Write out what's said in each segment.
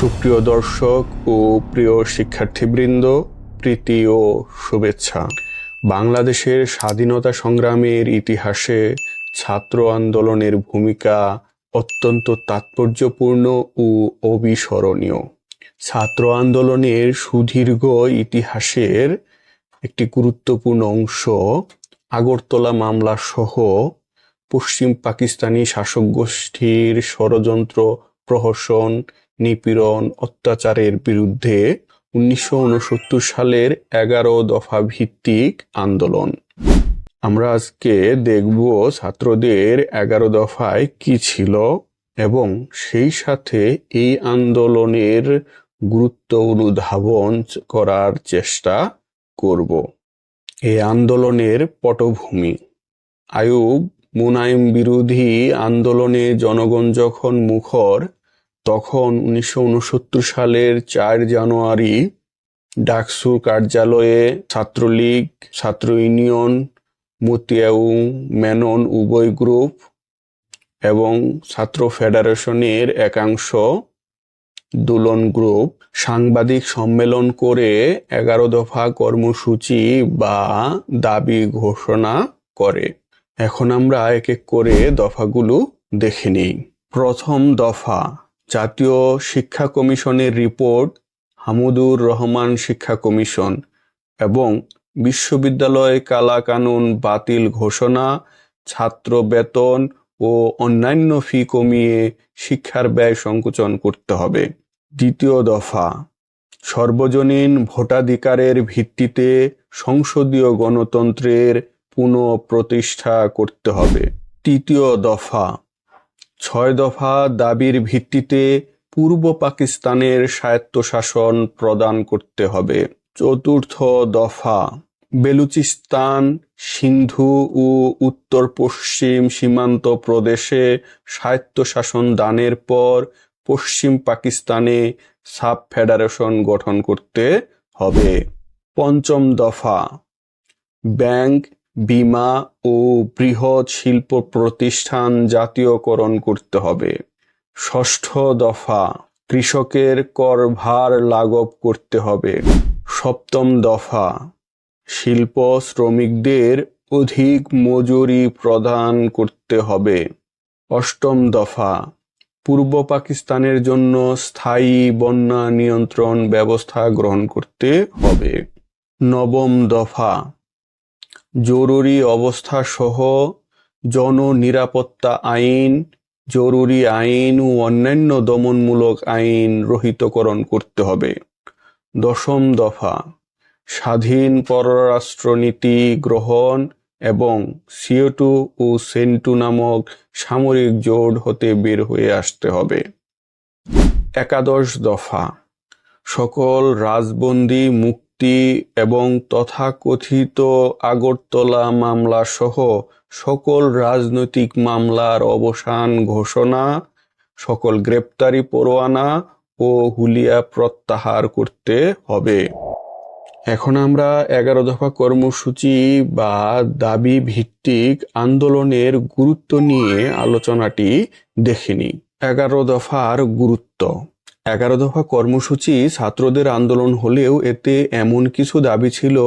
সুপ্রিয় দর্শক ও প্রিয় শিক্ষার্থীবৃন্দ, প্রীতি ও শুভেচ্ছা। বাংলাদেশের স্বাধীনতা সংগ্রামের ইতিহাসে ছাত্র আন্দোলনের ভূমিকা অত্যন্ত তাৎপর্যপূর্ণ ও অবিস্মরণীয়। ছাত্র আন্দোলনের সুদীর্ঘ ইতিহাসের একটি গুরুত্বপূর্ণ অংশ আগরতলা মামলা সহ পশ্চিম পাকিস্তানি শাসক গোষ্ঠীর ষড়যন্ত্র, প্রহসন, নিপীড়ন, অত্যাচারের বিরুদ্ধে 1969 সালের 11 দফা ভিত্তিক আন্দোলন। আমরা আজকে দেখব ছাত্রদের 11 দফায় কি ছিল এবং সেই সাথে এই আন্দোলনের গুরুত্ব অনুধাবন করার চেষ্টা করব। এই আন্দোলনের পটভূমি। আইয়ুব মুনাইম বিরোধী আন্দোলনে জনগণ যখন মুখর, তখন 1969 সালের 4 জানুয়ারি ডাকসু কার্যালয়ে ছাত্রলীগ, ছাত্র ইউনিয়ন, মতিয়াউ মেনন উভয় গ্রুপ এবং ছাত্র ফেডারেশনের একাংশ দোলন গ্রুপ সাংবাদিক সম্মেলন করে 11 দফা কর্মসূচি বা দাবি ঘোষণা করে। এখন আমরা এক এক করে দফাগুলো দেখে নিই। প্রথম দফা, জাতীয় শিক্ষা কমিশনের রিপোর্ট, হামিদুর রহমান শিক্ষা কমিশন এবং বিশ্ববিদ্যালয় কালাকানুন বাতিল ঘোষণা, ছাত্র বেতন ও অন্যান্য ফি কমিয়ে শিক্ষার ব্যয় সংকোচন করতে হবে। দ্বিতীয় দফা, সর্বজনীন ভোটাধিকারের ভিত্তিতে সংসদীয় গণতন্ত্রের পুনঃপ্রতিষ্ঠা করতে হবে। তৃতীয় দফা, 6 দফা দাবির ভিত্তিতে পূর্ব পাকিস্তানের স্বায়ত্তশাসন প্রদান করতে হবে। চতুর্থ দফা, বেলুচিস্তান, সিন্ধু ও উত্তর পশ্চিম সীমান্ত প্রদেশে স্বায়ত্তশাসন দানের পর পশ্চিম পাকিস্তানে সাব ফেডারেশন গঠন করতে হবে। পঞ্চম দফা, ব্যাংক, বীমা ও বৃহৎ শিল্প প্রতিষ্ঠান জাতীয়করণ করতে হবে। ষষ্ঠ দফা, কৃষকের কর ভার লাঘব করতে হবে। সপ্তম দফা, শিল্প শ্রমিকদের অধিক মজুরি প্রদান করতে হবে। অষ্টম দফা, পূর্ব পাকিস্তানের জন্য স্থায়ী বন্যা নিয়ন্ত্রণ ব্যবস্থা গ্রহণ করতে হবে। নবম দফা, জরুরি অবস্থা সহ জননিরাপত্তা আইন, জরুরি আইন ও অন্যান্য দমনমূলক আইন রহিতকরণ করতে হবে। দশম দফা, স্বাধীন পররাষ্ট্রনীতি গ্রহণ এবং সিও2 ও সেন্টু নামক সামরিক জোট হতে বের হয়ে আসতে হবে। একাদশ দফা, সকল রাজবন্দী মুক্তি এবং তথাকথিত আগরতলা মামলা সহ সকল রাজনৈতিক মামলার অবসান ঘোষণা, সকল গ্রেপ্তারি পরোয়ানা ও হুলিয়া প্রত্যাহার করতে হবে। এখন আমরা 11 দফা কর্মসূচি বা দাবি ভিত্তিক আন্দোলনের গুরুত্ব নিয়ে আলোচনাটি দেখে নিই। 11 দফার গুরুত্ব। 11 দফা কর্মসূচি ছাত্রদের আন্দোলন হলেও এতে এমন কিছু দাবি ছিল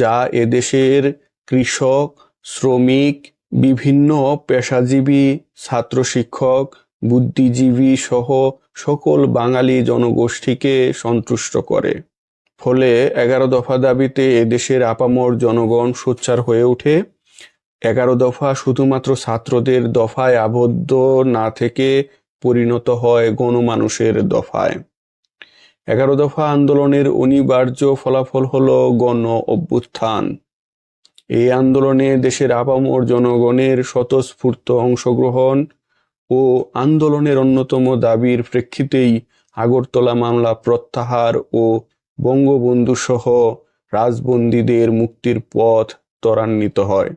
যা এদেশের কৃষক, শ্রমিক, বিভিন্ন পেশাজীবী, ছাত্র শিক্ষক, বুদ্ধিজীবী সহ সকল বাঙালি জনগোষ্ঠীকে সন্তুষ্ট করে। ফলে 11 দফা দাবিতে এদেশের আপামর জনগণ সোচ্চার হয়ে ওঠে। 11 দফা শুধুমাত্র ছাত্রদের দফায় আবদ্ধ না থেকে পরিণত হয় গণমানুষের দফায়। 11 দফা আন্দোলনের অনিবার্য ফলাফল হলো গণ অভ্যুত্থান। এই আন্দোলনে দেশের আপামর জনগণের স্বতঃস্ফূর্ত অংশগ্রহণ ও আন্দোলনের অন্যতম দাবির প্রেক্ষিতেই আগরতলা মামলা প্রত্যাহার ও বঙ্গবন্ধু সহ রাজবন্দীদের মুক্তির পথ ত্বরান্বিত হয়।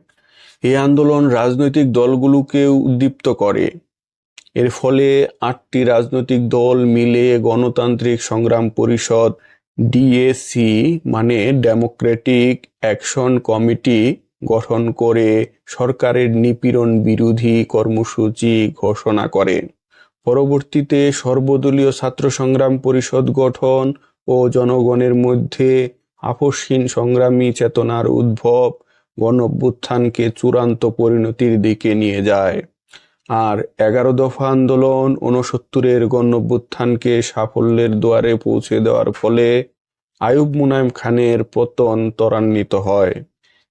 এই আন্দোলন রাজনৈতিক দলগুলোকে উদ্দীপ্ত করে। এর ফলে 8টি রাজনৈতিক দল মিলে গণতান্ত্রিক সংগ্রাম পরিষদ ডিএসি মানে ডেমোক্রেটিক অ্যাকশন কমিটি গঠন করে সরকারের নিপীড়ন বিরোধী কর্মসূচি ঘোষণা করে। পরবর্তীতে সর্বদলীয় ছাত্র সংগ্রাম পরিষদ গঠন ও জনগণের মধ্যে আপসহীন সংগ্রামী চেতনার উদ্ভব গণঅভ্যুত্থানকে চূড়ান্ত পরিণতির দিকে নিয়ে যায়। আর 11 দফা আন্দোলন 69-এর গণঅভ্যুত্থানকে সাফল্যের দুয়ারে পৌঁছে দেওয়ার ফলে আইয়ুব মুনায়েম খানের পতন ত্বরান্বিত হয়।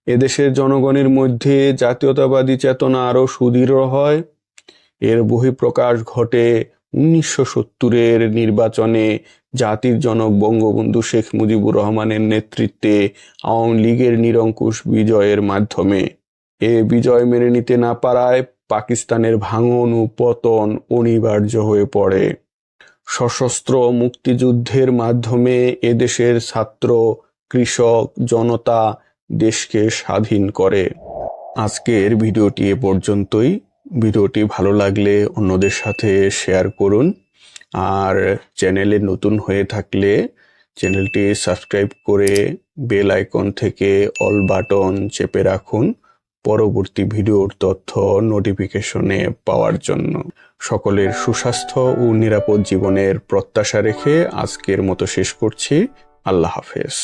এদেশের জনগণের মধ্যে জাতীয়তাবাদী চেতনা আরও সুদৃঢ় হয়। এর বহিঃপ্রকাশ ঘটে 1970-এর নির্বাচনে জাতির জনক বঙ্গবন্ধু শেখ মুজিবুর রহমানের নেতৃত্বে আওয়ামী লীগের নিরঙ্কুশ বিজয়ের মাধ্যমে। এ বিজয় মেনে নিতে না পারায় পাকিস্তানের ভাঙন ও পতন অনিবার্য হয়ে পড়ে। সশস্ত্র মুক্তিযুদ্ধের মাধ্যমে এদেশের ছাত্র, কৃষক, জনতা দেশকে স্বাধীন করে। আজকের ভিডিওটি এ পর্যন্তই। ভিডিওটি ভালো লাগলে অন্যদের সাথে শেয়ার করুন। আর চ্যানেলে নতুন হয়ে থাকলে চ্যানেলটি সাবস্ক্রাইব করে বেল আইকন থেকে অল বাটন চেপে রাখুন পরবর্তী ভিডিওর তথ্য নোটিফিকেশনে পাওয়ার জন্য। সকলের সুস্বাস্থ্য ও নিরাপদ জীবনের প্রত্যাশা রেখে আজকের মতো শেষ করছি। আল্লাহ হাফেজ।